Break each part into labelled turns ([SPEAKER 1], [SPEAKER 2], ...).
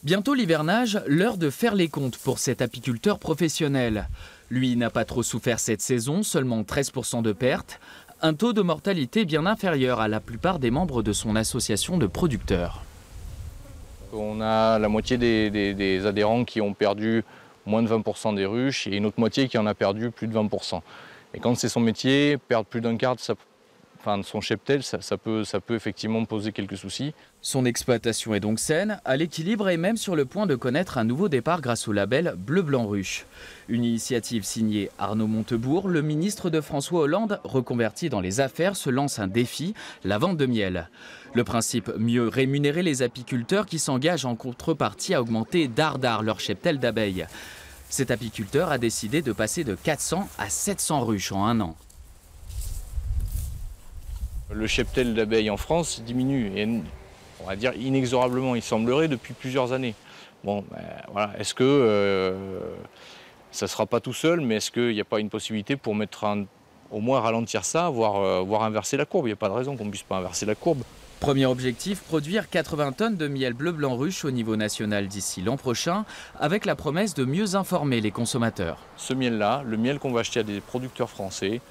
[SPEAKER 1] Bientôt l'hivernage, l'heure de faire les comptes pour cet apiculteur professionnel. Lui n'a pas trop souffert cette saison, seulement 13% de pertes, un taux de mortalité bien inférieur à la plupart des membres de son association de producteurs.
[SPEAKER 2] On a la moitié des adhérents qui ont perdu moins de 20% des ruches et une autre moitié qui en a perdu plus de 20%. Et quand c'est son métier, perdre plus d'un quart de son cheptel, ça peut effectivement poser quelques soucis.
[SPEAKER 1] Son exploitation est donc saine, à l'équilibre et même sur le point de connaître un nouveau départ grâce au label Bleu Blanc Ruche. Une initiative signée Arnaud Montebourg, le ministre de François Hollande, reconverti dans les affaires, se lance un défi, la vente de miel. Le principe, mieux rémunérer les apiculteurs qui s'engagent en contrepartie à augmenter dardard leur cheptel d'abeilles. Cet apiculteur a décidé de passer de 400 à 700 ruches en un an.
[SPEAKER 2] Le cheptel d'abeilles en France diminue, et on va dire inexorablement, il semblerait, depuis plusieurs années. Bon, voilà. Est-ce que ça ne sera pas tout seul, mais est-ce qu'il n'y a pas une possibilité pour au moins ralentir ça, voire inverser la courbe? Il n'y a pas de raison qu'on ne puisse pas inverser la courbe.
[SPEAKER 1] Premier objectif, produire 80 tonnes de miel bleu blanc ruche au niveau national d'ici l'an prochain, avec la promesse de mieux informer les consommateurs.
[SPEAKER 2] Ce miel-là, le miel qu'on va acheter à des producteurs français,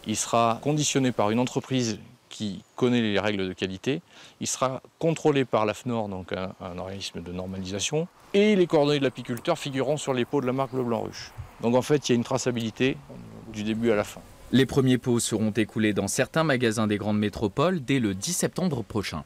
[SPEAKER 2] il sera conditionné par une entreprise qui connaît les règles de qualité, il sera contrôlé par l'AFNOR, donc un organisme de normalisation, et les coordonnées de l'apiculteur figureront sur les pots de la marque Bleu Blanc Ruche. Donc en fait, il y a une traçabilité du début à la fin.
[SPEAKER 1] Les premiers pots seront écoulés dans certains magasins des grandes métropoles dès le 10 septembre prochain.